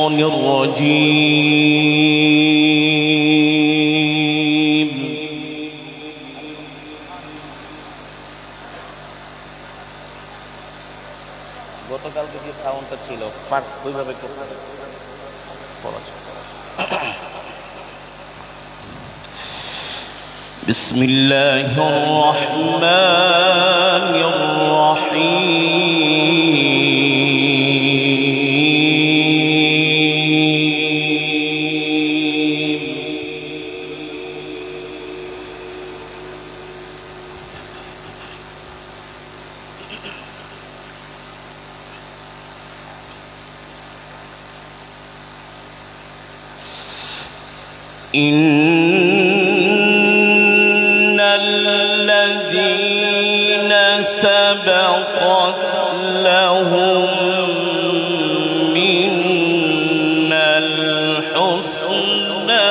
الرجيم গতকালকে যে সাউন্ডটা ছিল পার্ট ওইভাবে পড়া بسم الله الرحمن الرحيم إن الذين سبقت لهم منا الحسنى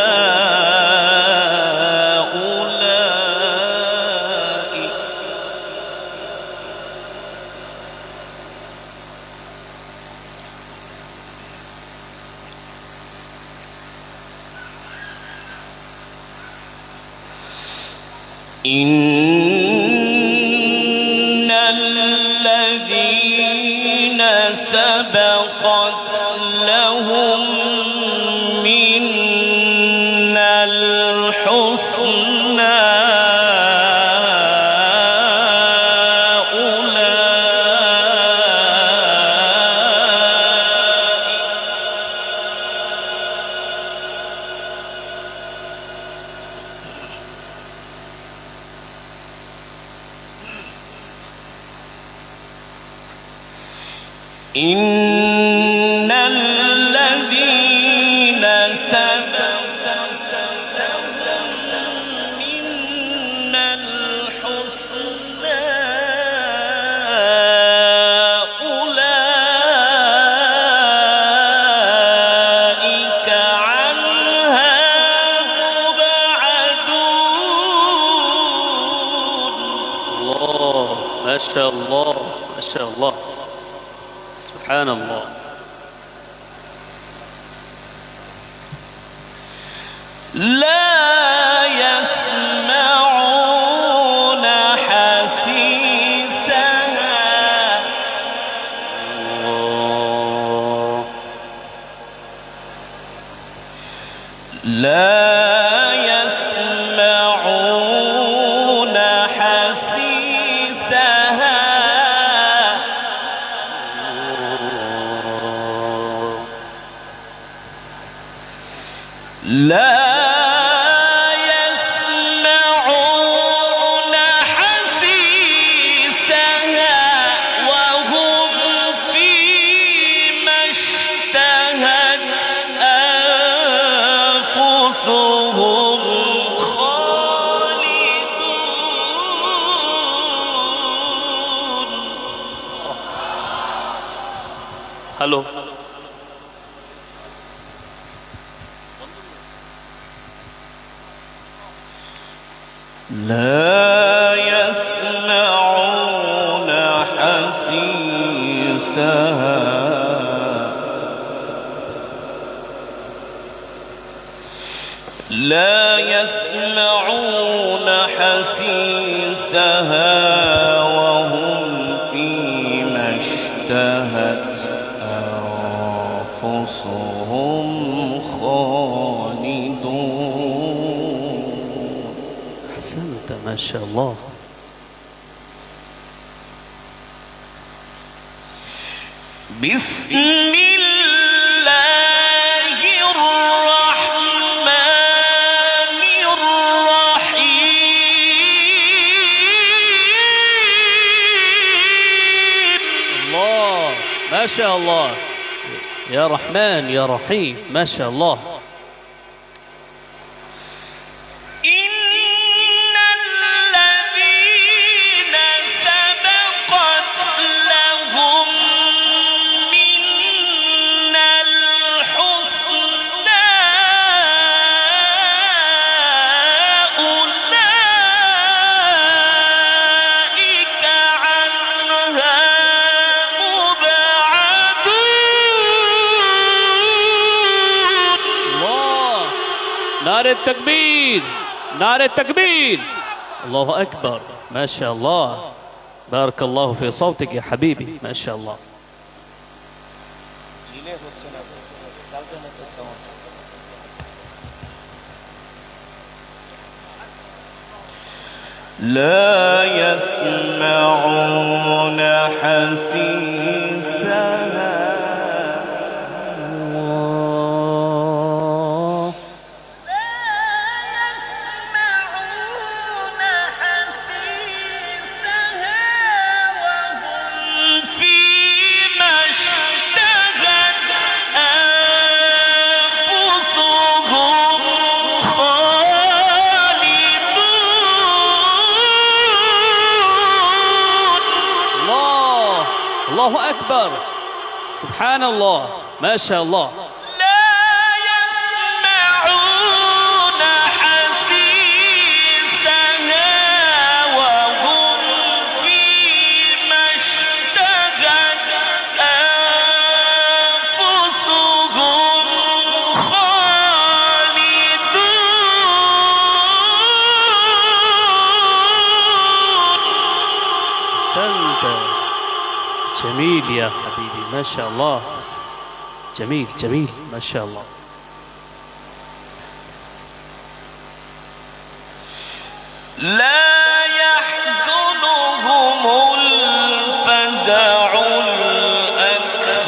إن الذين سبقت لهم منا الحسنى إن الذين سبقت لهم منا الحسنى أولئك عنها مبعدون. الله ما شاء الله ما شاء الله سبحان الله. لا يسمعون حسيسها لا يسمعون حسيسها لا يسمعون حسيسها وهم فيما اشتهت أنفسهم خالدون. هلو لا يسمعون حسيسها لا يسمعون حسيسها وهم فيما اشتهت أنفسهم خالدون. أحسنت ما شاء الله. بسم الله الرحمن الرحيم. الله ما شاء الله يا رحمن يا رحيم ما شاء الله. نار التكبير، نار التكبير. الله أكبر، ما شاء الله، بارك الله في صوتك يا حبيبي، ما شاء الله. لا يسمعون حسيسها الله أكبر، سبحان الله، ما شاء الله. جميل يا حبيبي، ما شاء الله، جميل جميل، ما شاء الله. لا يحزنهم الفزع الأكبر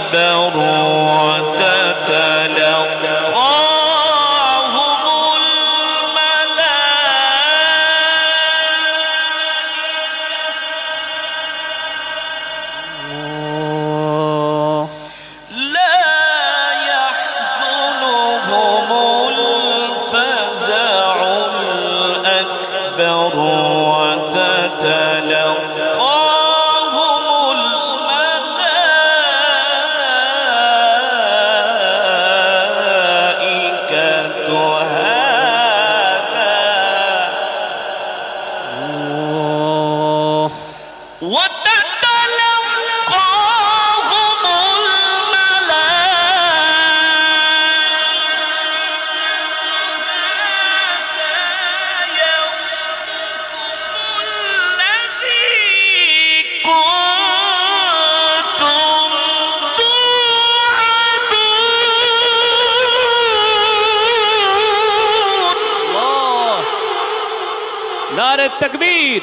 نار التكبير،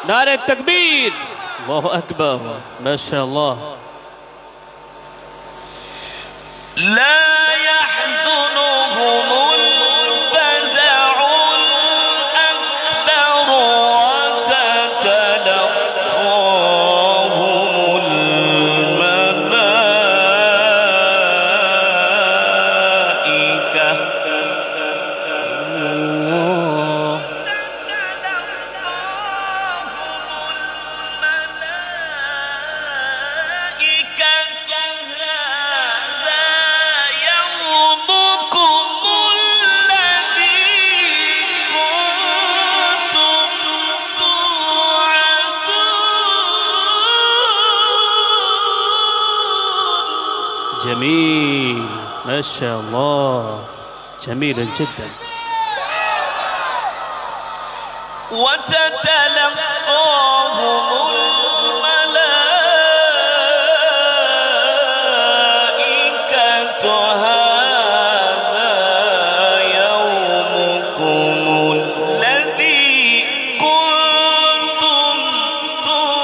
نار التكبير، الله أكبر، ما شاء الله. لا يحزنهم الفزع الأكبر وتتلقاهم الملائكة جميل، ما شاء الله، جميل جدا. وتتلقاهم الملائكة هذا يومكم الذي كنتم توعدون.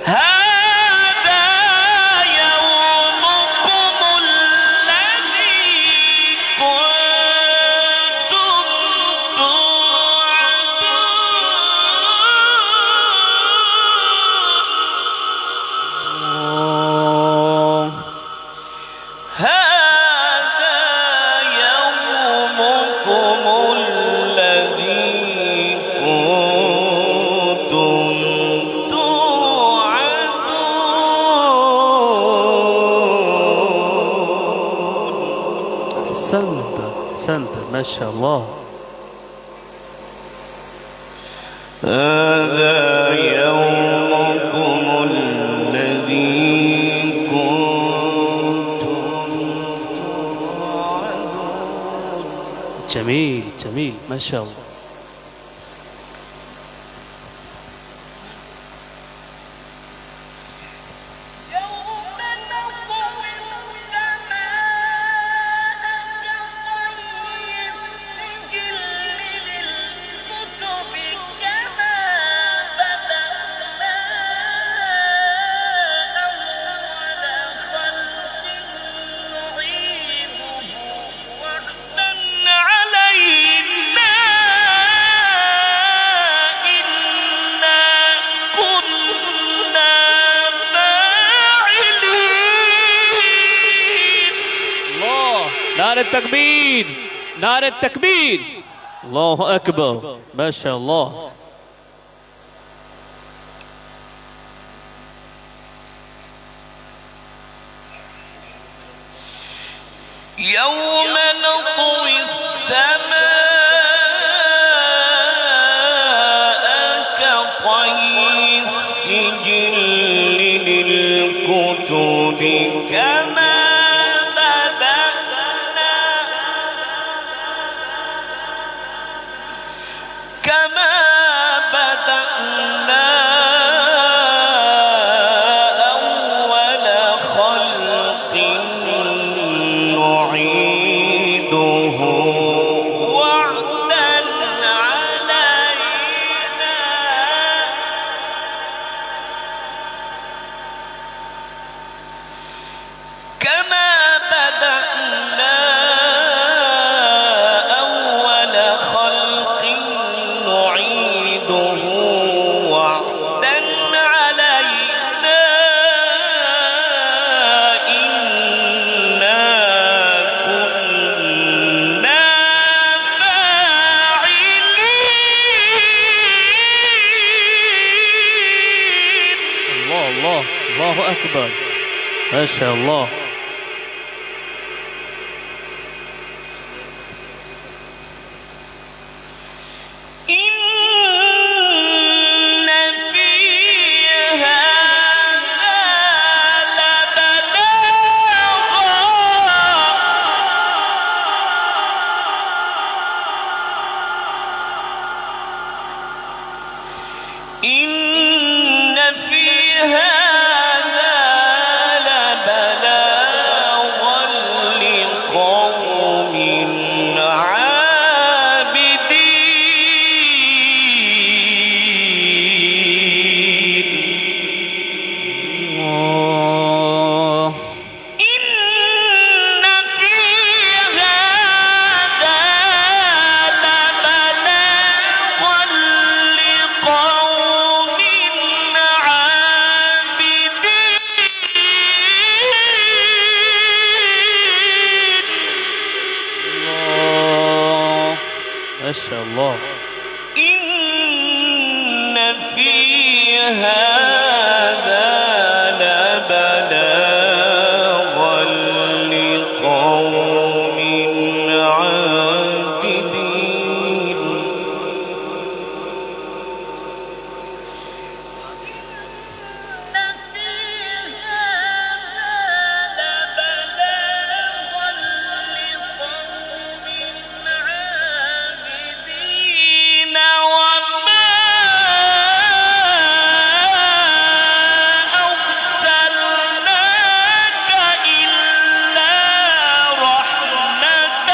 هذا يومكم الذي كنتم توعدون. هذا يومكم الذي كنتم توعدون. أحسنت، أحسنت، ما شاء الله. هذا يومكم الذي جميل ما شاء الله. نار التكبير، نار التكبير، الله أكبر ما شاء الله. يوم نطوي السماء كطي السجل للكتب كما بدأنا أول خلق نعيده وعدا علينا كما بدأنا أول خلق نعيده وعدا علينا إنا كنا فاعلين. الله الله الله أكبر ما شاء الله. إن في هذا لبلاغا لقوم عابدين. إن في هذا لبلاغا لقوم الله ما شاء الله. إن في هذا لبلاغا لقوم عابدين. وما أرسلناك إلا رحمة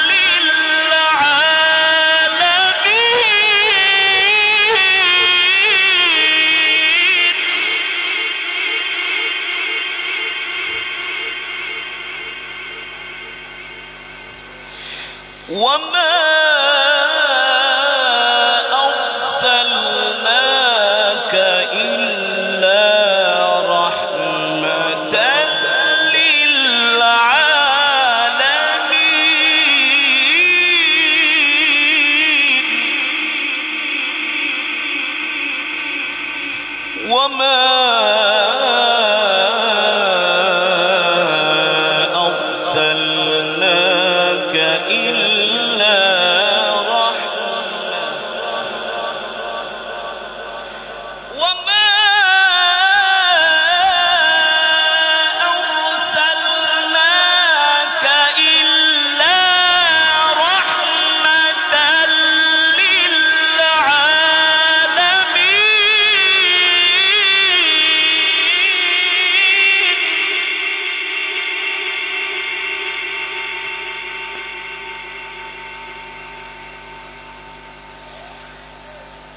للعالمين. وما أرسلناك إلا رحمة للعالمين. وما أرسلناك إلا رحمة وما أرسلناك إلا رحمة للعالمين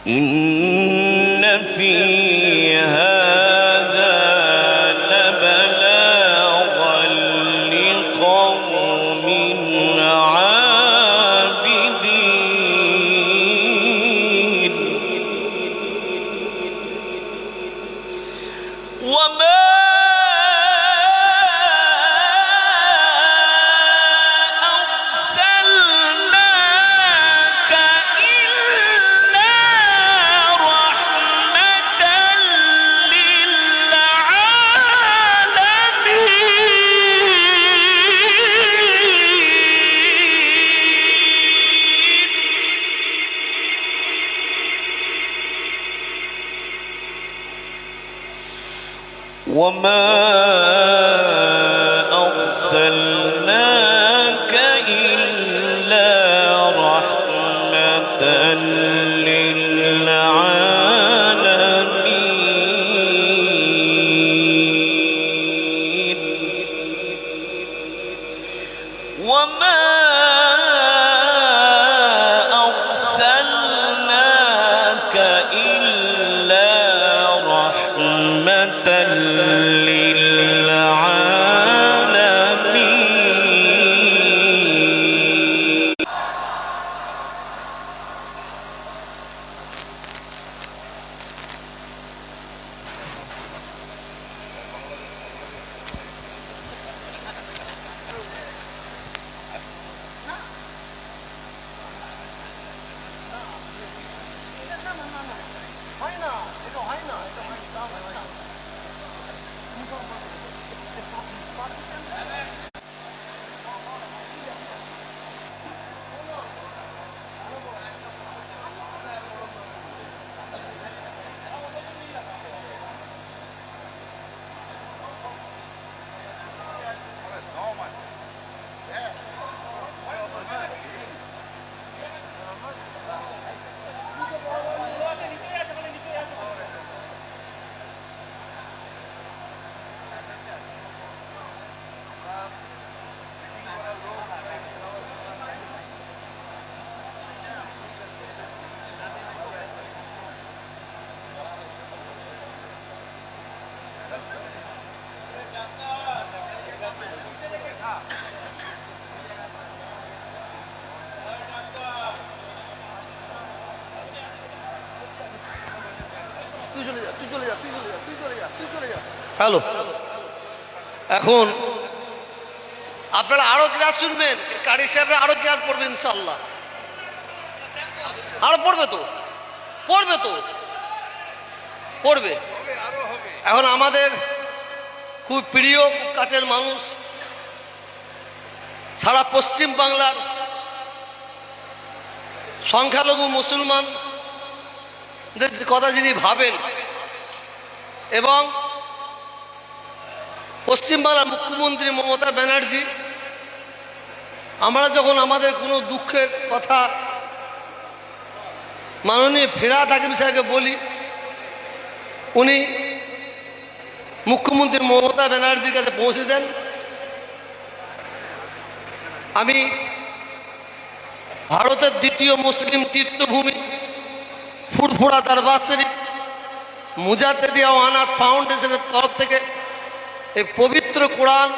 إن في هذا لبلاغا لقوم عابدين وما أرسلناك إلا رحمة للعالمين وما أرسلناك إلا رحمة للعالمين وما أرسلناك إلا رحمة للعالمين হ্যালো, এখন আপনারা আরো ক্লাস শুনবেন, কারি সাহেবরা আরো ক্লাস পড়বেন ইনশাল্লাহ, আরো পড়বে তো পড়বে। এখন আমাদের খুব প্রিয়, খুব কাছের মানুষ, সারা পশ্চিম বাংলার সংখ্যালঘু মুসলমানদের কথা যিনি ভাবেন এবং পশ্চিমবাংলার মুখ্যমন্ত্রী মমতা ব্যানার্জি, আমরা যখন আমাদের কোনো দুঃখের কথা মাননীয় ফিরহাদ হাকিম সাহেবকে বলি, উনি মুখ্যমন্ত্রী মমতা ব্যানার্জির কাছে পৌঁছে দেন। আমি ভারতের দ্বিতীয় মুসলিম তীর্থভূমি ফুরফুরা দরবার শরীফ মুজাদ্দেদিয়া ও আনাথ ফাউন্ডেশনের তরফ থেকে এই পবিত্র কোরআন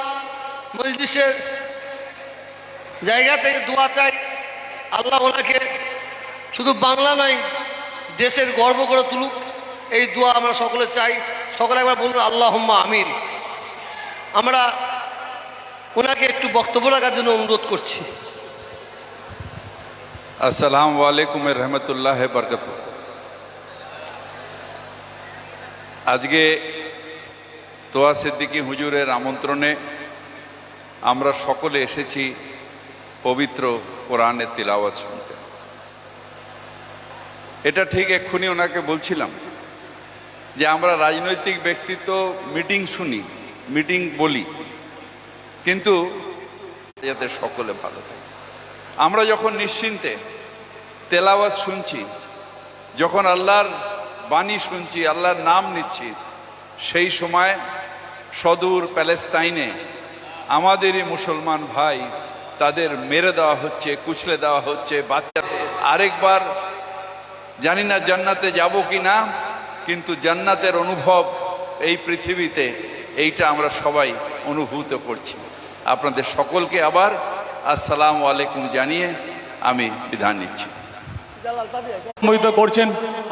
মজলিসের জায়গা থেকে দোয়া চাই, আল্লাহ ওনাকে শুধু বাংলা নয় দেশের গর্ব করে তুলুক, এই দোয়া আমরা সকলে চাই। সকলে একবার বলুন আল্লাহুম্মা আমিন। আমরা ওনাকে একটু বক্তব্য রাখার জন্য অনুরোধ করছি। अस्सलामु अलैकुम रहमतुल्लाहि बरकतुहू। আজকে তোয়া সিদ্দিকী হুজুরের আমন্ত্রণে আমরা সকলে এসেছি পবিত্র কোরআনের তিলাওয়াত শুনতে। এটা ঠিক এক্ষুনি ওনাকে বলছিলাম যে আমরা রাজনৈতিক ব্যক্তিত্ব মিটিং শুনি, মিটিং বলি, কিন্তু যাতে সকলে ভালো থাকে। আমরা যখন নিশ্চিন্তে তেলাওয়াত শুনছি, যখন আল্লাহর বাণী শুনছি, আল্লাহর নাম নিচ্ছি, সেই সময় সদূর প্যালেস্তাইনে আমাদেরই মুসলমান ভাই তাদের মেরে দেওয়া হচ্ছে, কুচলে দেওয়া হচ্ছে, বাচ্চাদের। আরেকবার জানি না জান্নাতে যাব কি না, কিন্তু জান্নাতের অনুভব এই পৃথিবীতে এইটা আমরা সবাই অনুভূত করছি। আপনাদের সকলকে আবার আসসালামু আলাইকুম জানিয়ে আমি বিদায় নিচ্ছি। সম্বোধিত করছেন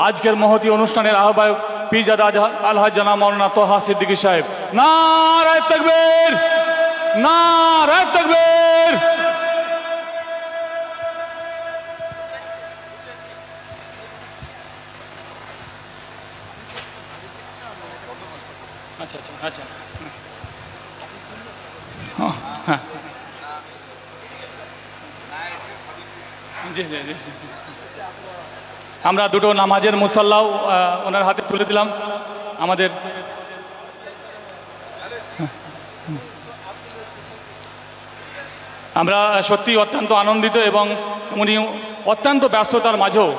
আজকের মহতী অনুষ্ঠানের আহ্বায়ক পীরজাদা আলহাজ জনাব মাওলানা তোহা সিদ্দিকী সাহেব। নারায়ে তাকবীর, নারায়ে তাকবীর। আচ্ছা আচ্ছা আচ্ছা, হ্যাঁ জি জি জি। আমরা দুটো নামাজের মুসাল্লাও ওনার হাতে তুলে দিলাম। আমাদের আমরা সত্যি অত্যন্ত আনন্দিত এবং উনি অত্যন্ত ব্যস্ততার মাঝেও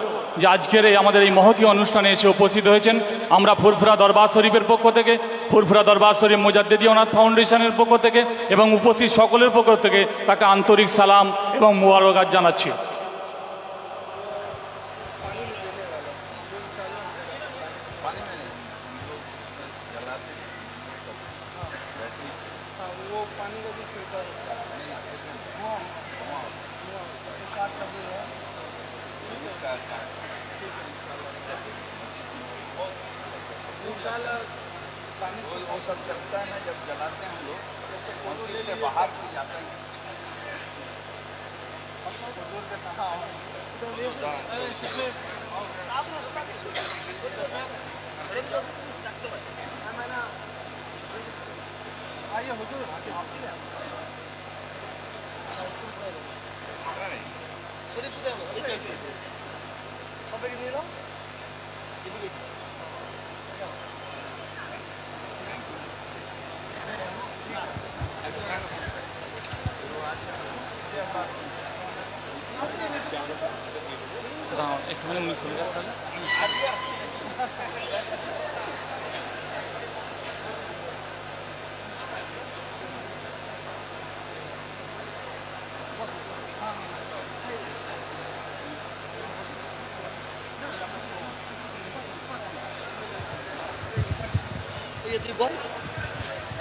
যে আজকের আমাদের এই মহতী অনুষ্ঠানে এসে উপস্থিত হয়েছেন। আমরা ফুরফুরা দরবার শরীফের পক্ষ থেকে, ফুরফুরা দরবার শরীফ মুজাদ্দিদি অনাথ ফাউন্ডেশনের পক্ষ থেকে এবং উপস্থিত সকলের পক্ষ থেকে তাকে আন্তরিক সালাম এবং মুবারকাত জানাচ্ছি।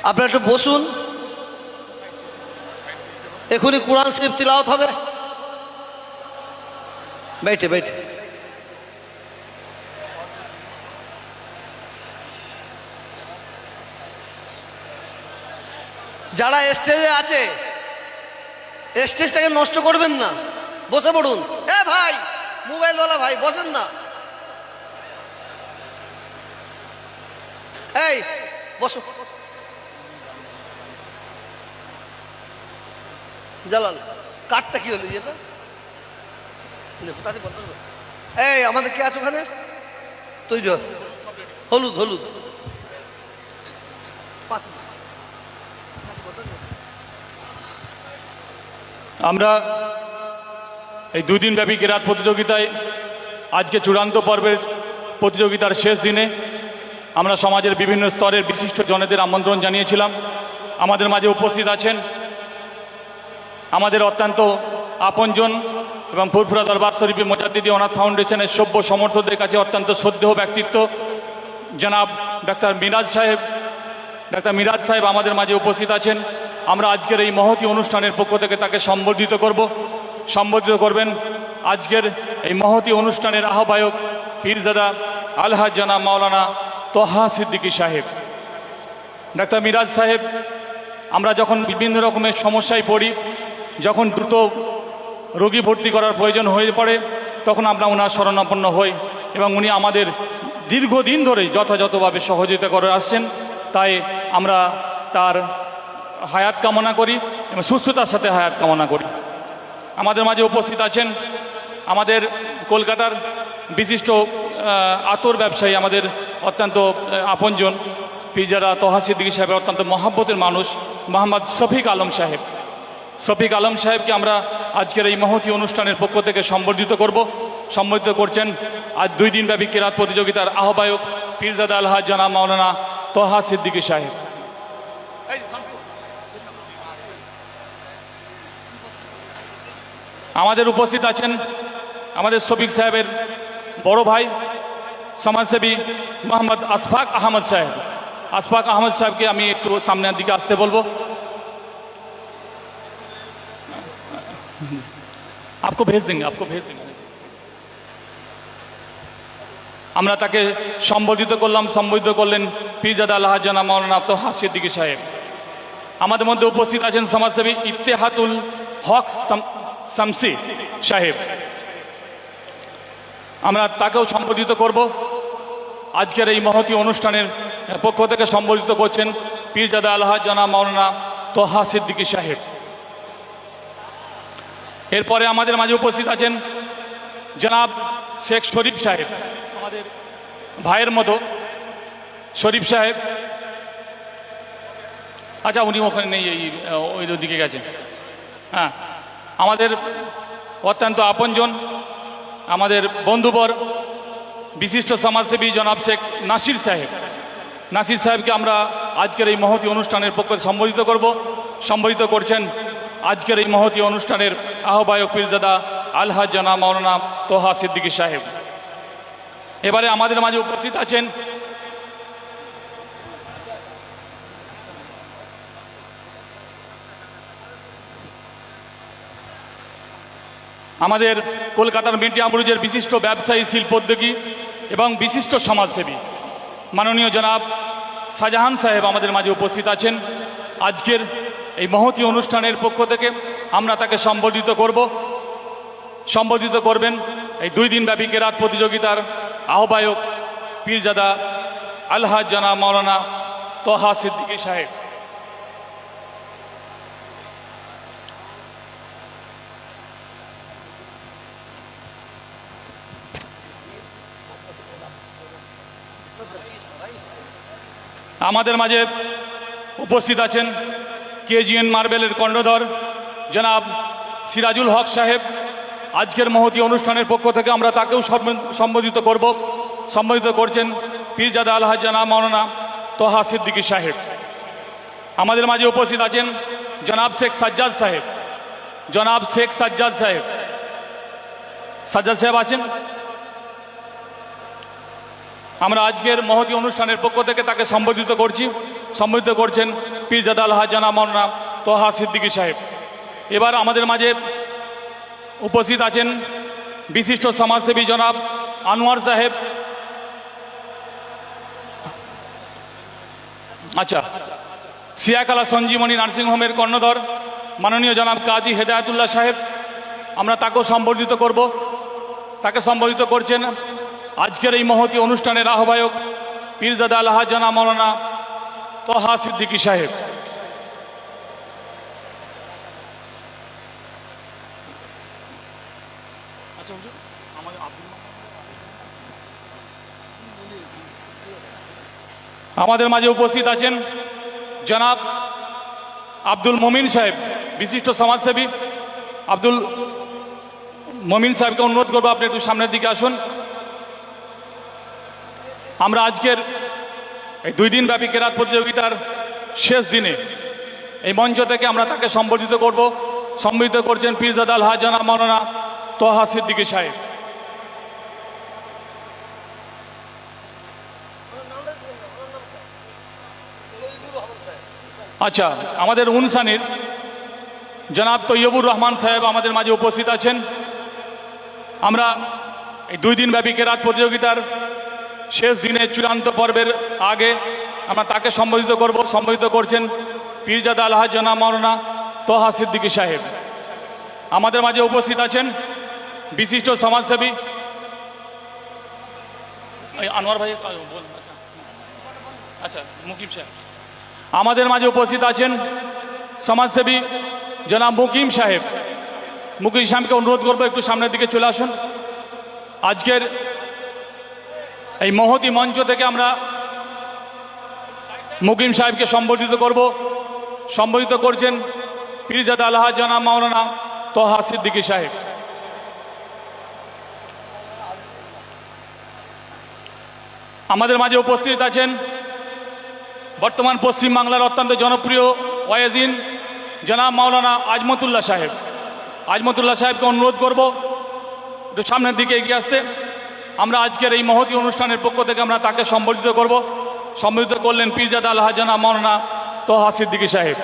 আপনারা একটু বসুন, এখনই কোরআন শরীফ তিলাওয়াত হবে। बैठे बैठे যারা স্টেজে আছে স্টেজটাকে নষ্ট করবেন না, বসে পড়ুন। এ ভাই, মোবাইলওয়ালা ভাই বসেন না, এই বসো। জালাল কাঠটা কি হলো? যেটা এই আমাদের কি আছে ওখানে? তৈরি হলুদ হলুদ আমরা এই 2 দিন ব্যাপী কেরাত প্রতিযোগিতায় আজকে চূড়ান্ত পর্বের প্রতিযোগিতার শেষ দিনে আমরা সমাজের বিভিন্ন স্তরের বিশিষ্ট জনেদের আমন্ত্রণ জানিয়েছিলাম। আমাদের মাঝে উপস্থিত আছেন আমাদের অত্যন্ত আপনজন এবং ফুরফুরা দরবার শরীফ মুজাদ্দিদি অনাথ ফাউন্ডেশনের সভ্য সমর্থকদের কাছে অত্যন্ত শ্রদ্ধেয় ব্যক্তিত্ব জনাব ডাক্তার মিরাজ সাহেব। ডাক্তার মিরাজ সাহেব আমাদের মাঝে উপস্থিত আছেন। আমরা আজকের এই মহতী অনুষ্ঠানের পক্ষ থেকে তাকে সম্বোধিত করবেন আজকের এই মহতী অনুষ্ঠানের আহ্বায়ক পীরজাদা আলহাজ জনাব মাওলানা তোহা সিদ্দিকী সাহেব। ডাক্তার মিরাজ সাহেব, আমরা যখন বিভিন্ন রকমের সমস্যায় পড়ি, যখন দ্রুত রোগী ভর্তি করার প্রয়োজন হয়ে পড়ে, তখন আমরা ওনার শরণাপন্ন হই এবং উনি আমাদের দীর্ঘদিন ধরে যথাযথভাবে সহযোগিতা করে আসছেন, তাই আমরা তার হায়াত কামনা করি এবং সুস্থতার সাথে হায়াত কামনা করি। আমাদের মাঝে উপস্থিত আছেন আমাদের কলকাতার বিশিষ্ট আতর ব্যবসায়ী, আমাদের অত্যন্ত আপনজন পীরজাদা তোহা সিদ্দিকী সাহেবের অত্যন্ত মহাব্বতের মানুষ মোহাম্মদ শফিক আলম সাহেব। শফিক আলম সাহেবকে আমরা আজকের এই মহতী অনুষ্ঠানের পক্ষ থেকে সম্বর্ধিত করব। সম্বর্ধিত করছেন আজ 2 দিনব্যাপী কেরাত প্রতিযোগিতার আহ্বায়ক পীরজাদা আলহাজ জনাব মাওলানা তোহা সিদ্দিকী সাহেব। আমাদের উপস্থিত আছেন আমাদের শফিক সাহেবের বড় ভাই সমাজসেবী মোহাম্মদ আশফাক আহমদ সাহেব। আশফাক আহমদ সাহেবকে আমি একটু সামনের দিকে আসতে বলবো। आपको भेज देंगे। আমরা তাকে সম্বোধিত করলাম। সম্বোধিত করলেন পীরজাদা আলহাজ জনাব মাওলানা তোহা সিদ্দিকী সাহেব। আমাদের মধ্যে উপস্থিত আছেন সমাজসেবী ইত্তেহাদুল হক শামসী সাহেব। আমরা তাকেও সম্বোধিত করব। আজকের এই মহতী অনুষ্ঠানের পক্ষ থেকে সম্বোধিত করছেন পীরজাদা আলহাজ জনাব মাওলানা তোহা সিদ্দিকী সাহেব। এরপরে আমাদের মাঝে উপস্থিত আছেন জনাব শেখ শরীফ সাহেব, আমাদের ভাইয়ের মতো শরীফ সাহেব। আচ্ছা, উনি ওখানে নেই, ওই দিকে গেছেন। হ্যাঁ, আমাদের অত্যন্ত আপনজন, আমাদের বন্ধুবর বিশিষ্ট সমাজসেবী জনাব শেখ নাসির সাহেব। নাসির সাহেবকে আমরা আজকের এই মহতী অনুষ্ঠানের পক্ষে সম্বোধিত করব। সম্বোধিত করছেন আজকের এই মহতী অনুষ্ঠানের আহ্বায়ক পীরজাদা আলহাজ জনাব মাওলানা তোহা সিদ্দিকী সাহেব। এবারে আমাদের মাঝে উপস্থিত আছেন আমাদের কলকাতার মিডিয়া আমরুজের বিশিষ্ট ব্যবসায়ী, শিল্পোদ্যোগী এবং বিশিষ্ট সমাজসেবী মাননীয় জনাব শাহজাহান সাহেব আমাদের মাঝে উপস্থিত আছেন। আজকের এই মহতী অনুষ্ঠানের পক্ষ থেকে আমরা তাকে সম্বোধিত করব। সম্বোধিত করবেন এই 2 দিনব্যাপী কেরাত প্রতিযোগিতার আহ্বায়ক পীরজাদা আলহাজ জনাব মাওলানা তোহা সিদ্দিকী সাহেব। আমাদের মাঝে উপস্থিত আছেন কেজিএন মার্বেলের কর্ণধর জনাব সিরাজুল হক সাহেব। আজকের মহতী অনুষ্ঠানের পক্ষ থেকে আমরা তাকেও সম্বোধিত করব। সম্বোধিত করছেন পীরজাদা আলহাজ জনাব মাওলানা তোহা সিদ্দিকী সাহেব। আমাদের মাঝে উপস্থিত আছেন জনাব শেখ সাজ্জাদ সাহেব। জনাব শেখ সাজ্জাদ সাহেব। সাজ্জাদ সাহেব আছেন? আমরা আজকের মহতী অনুষ্ঠানের পক্ষ থেকে তাকে সম্বোধিত করছি। সম্বোধিত করছেন পীরজাদা আলহাজ জনাব মাওলানা তোহা সিদ্দিকী সাহেব। এবার আমাদের মাঝে উপস্থিত আছেন বিশিষ্ট সমাজসেবী জনাব আনোয়ার সাহেব। আচ্ছা, সিয়াকালা সঞ্জীবনী নার্সিংহোমের কর্ণধর মাননীয় জনাব কাজী হেদায়েতুল্লাহ সাহেব। আমরা তাকেও সম্বোধিত করব। তাকে সম্বোধিত করছেন আজকের এই মহতী অনুষ্ঠানের আহ্বায়ক পীরজাদা আলহাজ জনাব মাওলানা তোহা সিদ্দিকী সাহেব। আমাদের মাঝে উপস্থিত আছেন জনাব আব্দুল মমিন সাহেব, বিশিষ্ট সমাজসেবী। আব্দুল মমিন সাহেবকে অনুরোধ করবো আপনি একটু সামনের দিকে আসুন। আমরা আজকের এই 2 দিনব্যাপী কেরাত প্রতিযোগিতার শেষ দিনে এই মঞ্চ থেকে আমরা তাকে সম্বোধিত করব। সম্বোধিত করছেন পীরজাদা আলহাজ জনাব মাওলানা তোহা সিদ্দিকী সাহেব। আচ্ছা, আমাদের উনসানির জনাব তৈয়বুর রহমান সাহেব আমাদের মাঝে উপস্থিত আছেন। আমরা এই 2 দিনব্যাপী কেরাত প্রতিযোগিতার শেষ দিনে চূড়ান্ত পর্বের আগে আমরা তাকে সম্বোধিত করব। সম্বোধিত করছেন পীরজাদা আলহাজ জনাব মাওলানা তোহা সিদ্দিকী সাহেব। আমাদের মাঝে উপস্থিত আছেন বিশিষ্ট সমাজসেবী আনোয়ার ভাই আচ্ছা মুকিম সাহেব আমাদের মাঝে উপস্থিত আছেন সমাজসেবী জনাব মুকিম সাহেব। মুকিম সাহেবকে অনুরোধ করবো একটু সামনের দিকে চলে আসুন। আজকের এই মহতি মঞ্চ থেকে আমরা মুকিম সাহেবকে সম্বোধিত করব। সম্বোধিত করছেন পীরজাদা আলহাজ জনাব মাওলানা তোহা সিদ্দিকী সাহেব। আমাদের মাঝে উপস্থিত আছেন বর্তমান পশ্চিমবাংলার অত্যন্ত জনপ্রিয় ওয়াইজিন জনাব মাওলানা আজমতুল্লাহ সাহেব। আজমতুল্লাহ সাহেবকে অনুরোধ করব একটু সামনের দিকে এগিয়ে আসতে। আমরা আজকের এই মহতি অনুষ্ঠানের পক্ষ থেকে আমরা তাকে সম্বোধিত করব। সম্বোধিত করলেন পীরজাদা আলহাজ জনাব মাওলানা তোহা সিদ্দিকী সাহেব।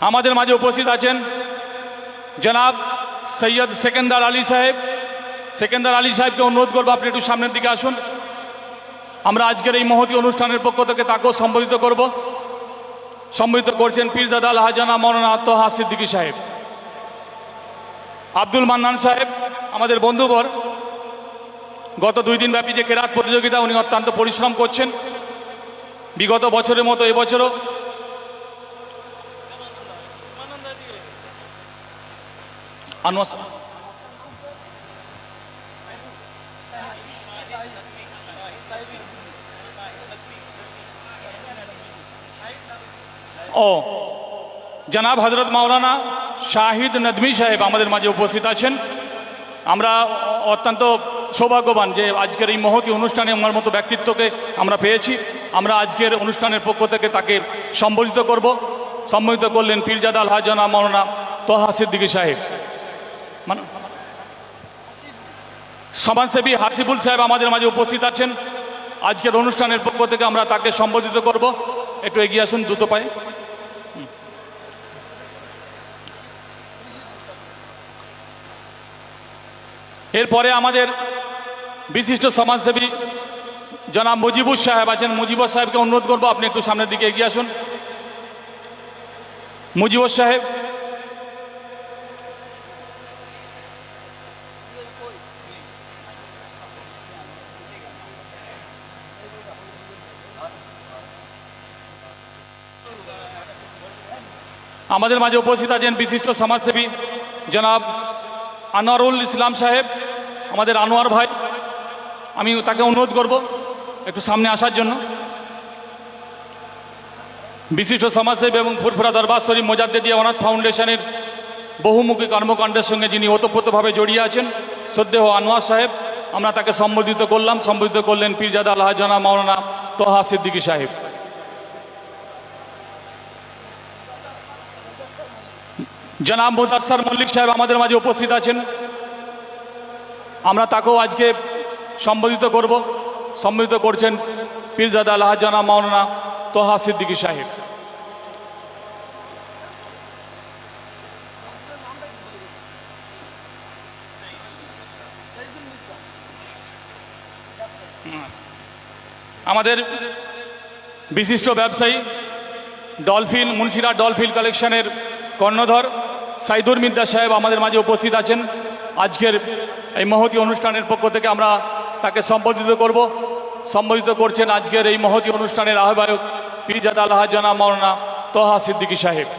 আমাদের মাঝে উপস্থিত আছেন জনাব সৈয়দ সেকেন্দার আলী সাহেব। সেকেন্দার আলী সাহেবকে অনুরোধ করবো আপনি একটু সামনের দিকে আসুন। আমরা আজকের এই মহতি অনুষ্ঠানের পক্ষ থেকে তাকেও সম্বোধিত করব। সম্বোধিত করছেন পীরজাদা আলহাজ জনাব মাওলানা তোহা সিদ্দিকী সাহেব। আব্দুল মান্নান সাহেব আমাদের বন্ধুবর, গত 2 দিন ব্যাপী যে কেরাত প্রতিযোগিতা উনি অত্যন্ত পরিশ্রম করছেন। বিগত বছরের মতো এবছরও আনোয়ার ও জনাব হজরত মাওলানা শাহিদ নদভী সাহেব আমাদের মাঝে উপস্থিত আছেন। আমরা অত্যন্ত সৌভাগ্যবান যে আজকের এই মহতি অনুষ্ঠানে আমার মতো ব্যক্তিত্বকে আমরা পেয়েছি। আমরা আজকের অনুষ্ঠানের পক্ষ থেকে তাকে সম্বোধিত করব। সম্বোধিত করলেন পীরজাদা আলহাজ জনাব মাওলানা তোহা সিদ্দিকী সাহেব। সমাজসেবী হাসিবুল সাহেব আমাদের মাঝে উপস্থিত আছেন। আজকের অনুষ্ঠানের পক্ষ থেকে আমরা তাকে সম্বোধিত করব। একটু এগিয়ে আসুন দ্রুত পায়ে। এরপরে আমাদের বিশিষ্ট সমাজসেবী জনাব মুজিবুর সাহেব আছেন। মুজিবুর সাহেবকে অনুরোধ করবো আপনি একটু সামনের দিকে এগিয়ে আসুন। মুজিবুর সাহেব আমাদের মাঝে উপস্থিত আছেন বিশিষ্ট সমাজসেবী জনাব আনোয়ারুল ইসলাম সাহেব, আমাদের আনোয়ার ভাই। আমি তাকে অনুরোধ করব একটু সামনে আসার জন্য। বিশিষ্ট সমাজসেবী এবং ফুরফুরা দরবার শরীফ মোজাদ্দেদিয়া অনাথ ফাউন্ডেশনের বহুমুখী কর্মকাণ্ডের সঙ্গে যিনি ওতপ্রোতভাবে জড়িয়ে আছেন শ্রদ্ধেয় আনোয়ার সাহেব, আমরা তাকে সম্বোধিত করলাম। সম্বোধিত করলেন পীরজাদা আলহাজ জনাব মাওলানা তোহা সিদ্দিকী সাহেব। জনাব মুদাসসার মল্লিক সাহেব আমাদের মাঝে উপস্থিত আছেন। আমরা তাকেও আজকে সম্বোধিত করব। সম্বোধিত করছেন পীরজাদা আলহাজ জনাব মাওলানা তোহা সিদ্দিকী সাহেব। আমাদের বিশিষ্ট ব্যবসায়ী ডলফিন মুন্সিরা ডলফিন কালেকশনের কর্ণধর সাইদুর মিদ্দা সাহেব আমাদের মাঝে উপস্থিত আছেন। আজকের এই মহতি অনুষ্ঠানের পক্ষ থেকে আমরা তাকে সম্বোধিত করব। সম্বোধিত করছেন আজকের এই মহতি অনুষ্ঠানের আহ্বায়ক পীরজাদা আলহাজ জনাব মাওলানা তোহা সিদ্দিকী সাহেব।